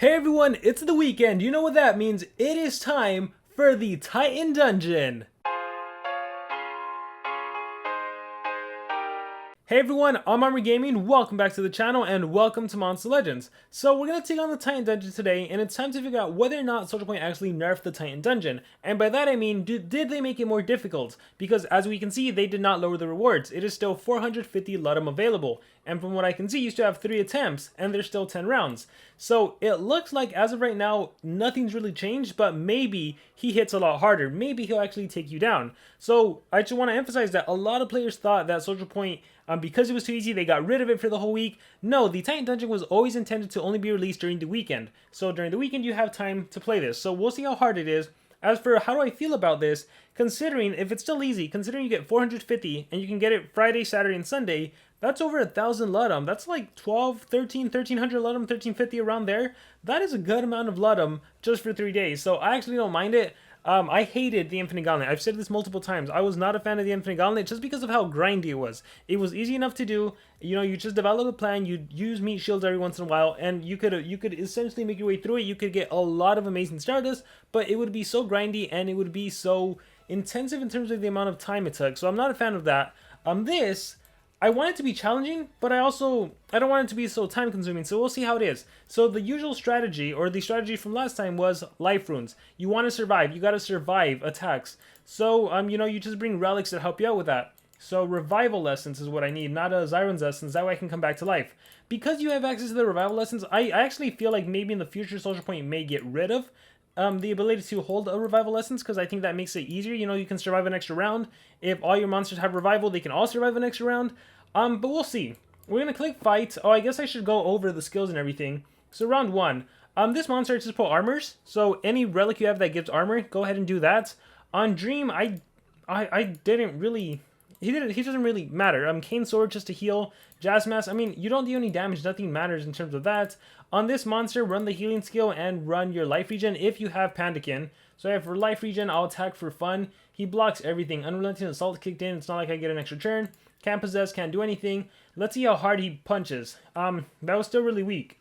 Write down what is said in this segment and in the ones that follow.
Hey everyone, it's the weekend. You know what that means? It is time for the Titan Dungeon. Hey everyone, I'm Noamori Gaming, welcome back to the channel and welcome to Monster Legends. So we're going to take on the Titan Dungeon today and it's time to figure out whether or not SocialPoint actually nerfed the Titan Dungeon. And by that I mean, did they make it more difficult? Because as we can see, they did not lower the rewards. It is still 450 Ludum available. And from what I can see, you still have 3 attempts and there's still 10 rounds. So it looks like as of right now, nothing's really changed, but maybe he hits a lot harder. Maybe he'll actually take you down. So I just want to emphasize that a lot of players thought that SocialPoint, because it was too easy, they got rid of it for the whole week. No, the Titan Dungeon was always intended to only be released during the weekend. So during the weekend, you have time to play this. So we'll see how hard it is. As for how do I feel about this, considering if it's still easy, considering you get 450 and you can get it Friday, Saturday, and Sunday, that's over 1,000 Ludum. That's like 1,300 Ludum, 1,350 around there. That is a good amount of Ludum just for 3 days. So I actually don't mind it. I hated the Infinite Gauntlet. I've said this multiple times. I was not a fan of the Infinite Gauntlet just because of how grindy it was. It was easy enough to do. You know, you just develop a plan. You use meat shields every once in a while, and you could essentially make your way through it. You could get a lot of amazing Stardust, but it would be so grindy and it would be so intensive in terms of the amount of time it took. So I'm not a fan of that. I want it to be challenging, but I don't want it to be so time consuming, so we'll see how it is. So the usual strategy, or the strategy from last time, was life runes. You want to survive, you gotta survive attacks. So, you know, you just bring relics that help you out with that. So revival essence is what I need, not a Zyron's essence, that way I can come back to life. Because you have access to the revival essence, I actually feel like maybe in the future SocialPoint may get rid of the ability to hold a revival essence, because I think that makes it easier. You know, you can survive an extra round. If all your monsters have revival, they can all survive an extra round. But we'll see. We're gonna click fight. Oh, I guess I should go over the skills and everything. So round 1. This monster just put armors. So any relic you have that gives armor, go ahead and do that. On Dream, I didn't really. He doesn't really matter. Cane Sword just to heal. Jazz Mask, I mean, you don't do any damage. Nothing matters in terms of that. On this monster, run the healing skill and run your life regen if you have Pandakin. So for life regen, I'll attack for fun. He blocks everything. Unrelenting Assault kicked in. It's not like I get an extra turn. Can't possess, can't do anything. Let's see how hard he punches. That was still really weak.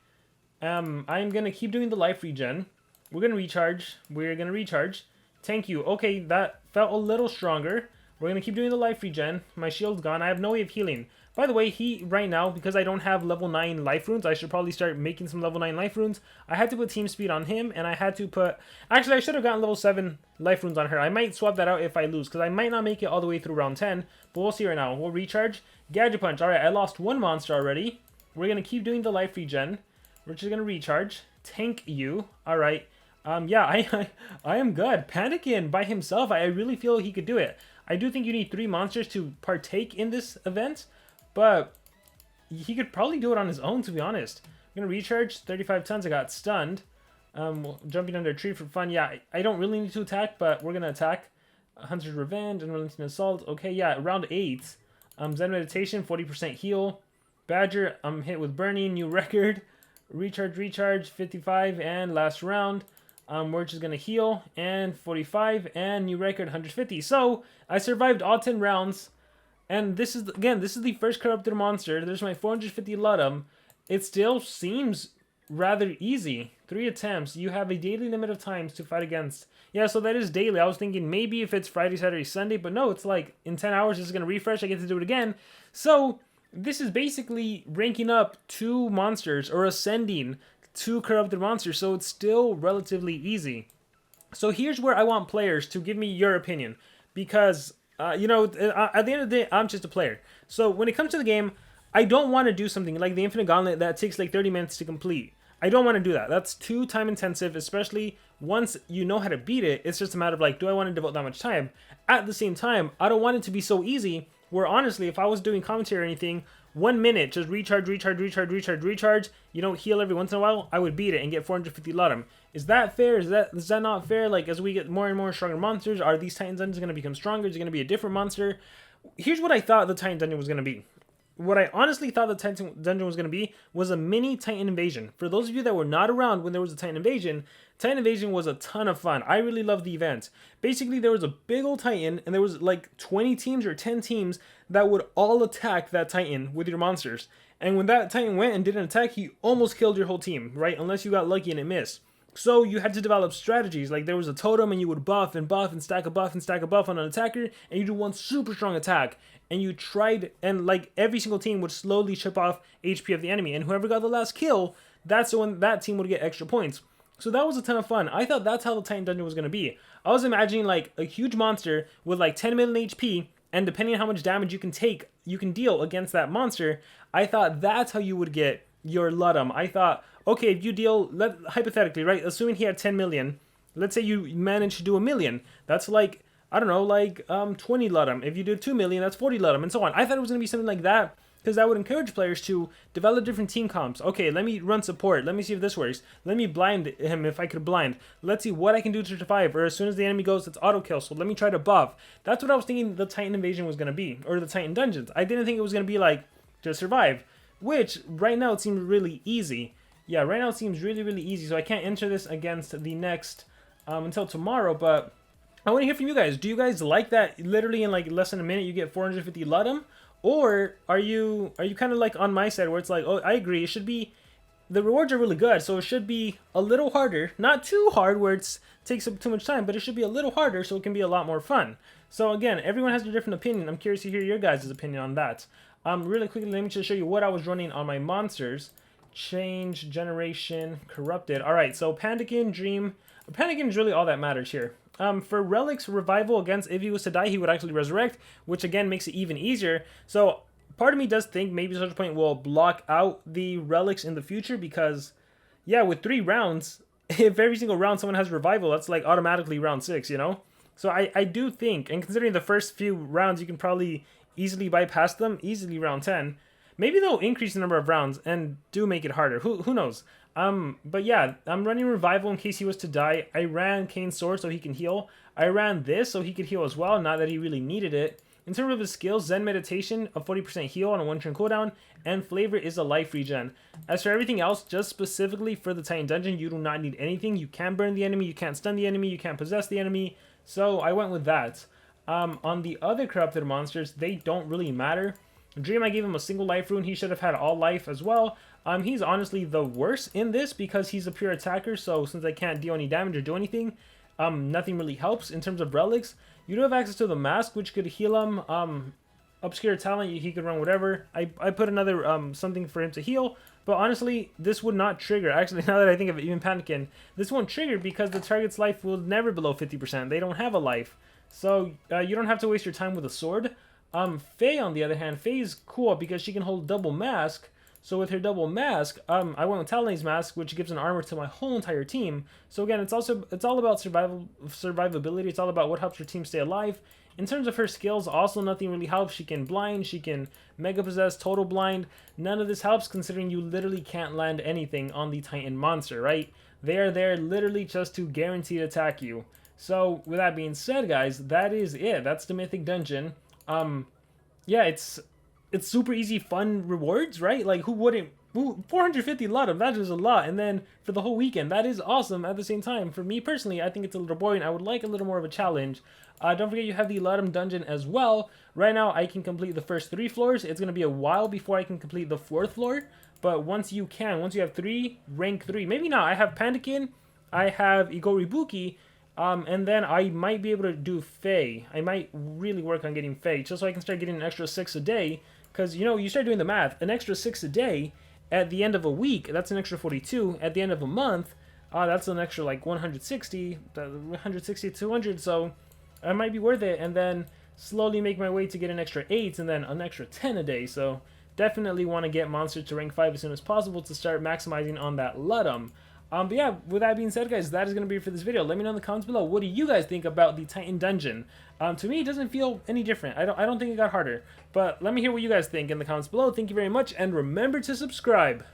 I'm gonna keep doing the life regen. We're gonna recharge. Thank you. Okay, that felt a little stronger. We're gonna keep doing the life regen. My shield's gone. I have no way of healing. By the way, right now, because I don't have level 9 life runes, I should probably start making some level 9 life runes. I had to put team speed on him, and I had to put... Actually, I should have gotten level 7 life runes on her. I might swap that out if I lose, because I might not make it all the way through round 10. But we'll see right now. We'll recharge. Gadget Punch. Alright, I lost one monster already. We're going to keep doing the life regen. We're just going to recharge. Tank you. Alright. Yeah, I am good. Pandakin by himself, I really feel he could do it. I do think you need 3 monsters to partake in this event. But he could probably do it on his own, to be honest. I'm going to recharge 35 tons. I got stunned. Jumping under a tree for fun. Yeah, I don't really need to attack, but we're going to attack. Hunter's Revenge, Unrelenting Assault. Okay, yeah, round 8. Zen Meditation, 40% heal. Badger, I'm hit with Burning, new record. Recharge, 55, and last round. We're just going to heal, and 45, and new record, 150. So, I survived all 10 rounds. And this is, again, this is the first corrupted monster. There's my 450 Ludum. It still seems rather easy. 3 attempts. You have a daily limit of times to fight against. Yeah, so that is daily. I was thinking maybe if it's Friday, Saturday, Sunday. But no, it's like in 10 hours it's going to refresh. I get to do it again. So this is basically ranking up 2 monsters or ascending 2 corrupted monsters. So it's still relatively easy. So here's where I want players to give me your opinion. Because... you know, at the end of the day, I'm just a player. So when it comes to the game, I don't want to do something like the Infinite Gauntlet that takes like 30 minutes to complete. I don't want to do that. That's too time intensive, especially once you know how to beat it. It's just a matter of like, do I want to devote that much time? At the same time, I don't want it to be so easy where honestly, if I was doing commentary or anything, 1 minute, just recharge, you know, heal every once in a while, I would beat it and get 450 Ludum. Is that fair? Is that not fair? Like, as we get more and more stronger monsters, are these Titan Dungeons going to become stronger? Is it going to be a different monster? Here's what I thought the Titan Dungeon was going to be. What I honestly thought the Titan Dungeon was going to be was a mini Titan Invasion. For those of you that were not around when there was a Titan Invasion was a ton of fun. I really loved the event. Basically, there was a big old Titan, and there was like 20 teams or 10 teams that would all attack that Titan with your monsters. And when that Titan went and did an attack, he almost killed your whole team, right? Unless you got lucky and it missed. So you had to develop strategies. Like there was a totem and you would buff and stack a buff and stack a buff on an attacker, and you do one super strong attack. And you tried, and like every single team would slowly chip off HP of the enemy. And whoever got the last kill, that's when that team would get extra points. So that was a ton of fun. I thought that's how the Titan Dungeon was going to be. I was imagining like a huge monster with like 10 million HP, and depending on how much damage you can deal against that monster, I thought that's how you would get your Ludum. I thought, okay, if you deal, hypothetically, right, assuming he had 10 million, let's say you manage to do 1 million, that's like, I don't know, like 20 Ludum. If you do 2 million, that's 40 Ludum, and so on. I thought it was going to be something like that, because that would encourage players to develop different team comps. Okay, let me run support. Let me see if this works. Let me blind him if I could blind. Let's see what I can do to survive. Or as soon as the enemy goes, it's auto kill. So let me try to buff. That's what I was thinking the Titan Invasion was going to be. Or the Titan Dungeons. I didn't think it was going to be like, to survive. Which, right now, it seems really easy. Yeah, right now it seems really, really easy. So I can't enter this against the next, until tomorrow. But I want to hear from you guys. Do you guys like that literally in like less than a minute you get 450 Ludum? Or are you kind of like on my side where it's like, oh, I agree, it should be, the rewards are really good, so it should be a little harder, not too hard where it takes up too much time, but it should be a little harder so it can be a lot more fun. So again, everyone has a different opinion. I'm curious to hear your guys' opinion on that. Really quickly, let me just show you what I was running on my monsters. Change, generation, corrupted. All right, so Pandakin, Dream. Pandakin is really all that matters here. For Relic's revival against, if he was to die, he would actually resurrect, which again makes it even easier. So part of me does think maybe SocialPoint will block out the Relics in the future because, yeah, with 3 rounds, if every single round someone has revival, that's like automatically round 6, you know? So I do think, and considering the first few rounds, you can probably easily bypass them, easily round 10. Maybe they'll increase the number of rounds and do make it harder. Who knows? But yeah, I'm running revival in case he was to die. I ran Kane's sword so he can heal. I ran this so he could heal as well, not that he really needed it. In terms of his skills, Zen Meditation, a 40% heal on a 1-turn cooldown, and Flavor is a life regen. As for everything else, just specifically for the Titan Dungeon, you do not need anything. You can't burn the enemy, you can't stun the enemy, you can't possess the enemy, so I went with that. On the other corrupted monsters, they don't really matter. Dream, I gave him a single life rune. He should have had all life as well. He's honestly the worst in this because he's a pure attacker, so since I can't deal any damage or do anything, nothing really helps. In terms of relics, you do have access to the mask, which could heal him. Obscure talent, he could run whatever. I put another something for him to heal, but honestly, this would not trigger. Actually, now that I think of it, even Panicking, this won't trigger because the target's life will never below 50%. They don't have a life, so you don't have to waste your time with a sword. Faye, on the other hand, Faye is cool because she can hold double mask. So with her double mask, I went with Talon's mask, which gives an armor to my whole entire team. So again, it's all about survivability. It's all about what helps your team stay alive. In terms of her skills, also nothing really helps. She can blind, she can mega possess, total blind. None of this helps considering you literally can't land anything on the Titan monster, right? They are there literally just to guaranteed attack you. So with that being said, guys, that is it. That's the Mythic Dungeon. Yeah, it's super easy, fun rewards, right? Like, who wouldn't? 450 Ludum, that is a lot. And then for the whole weekend, that is awesome at the same time. For me personally, I think it's a little boring. I would like a little more of a challenge. Don't forget you have the Ludum dungeon as well. Right now, I can complete the first 3 floors. It's going to be a while before I can complete the 4th floor. But once you have 3, rank 3. Maybe not. I have Pandakin, I have Igoribuki, and then I might be able to do Faye. I might really work on getting Faye, just so I can start getting an extra 6 a day. Because, you know, you start doing the math. An extra 6 a day at the end of a week, that's an extra 42. At the end of a month, that's an extra, like, 160 to 200. So, it might be worth it. And then slowly make my way to get an extra 8 and then an extra 10 a day. So, definitely want to get Monster to rank 5 as soon as possible to start maximizing on that Ludum. But yeah, with that being said, guys, that is going to be it for this video. Let me know in the comments below, what do you guys think about the Titan Dungeon? To me, it doesn't feel any different. I don't think it got harder. But let me hear what you guys think in the comments below. Thank you very much, and remember to subscribe.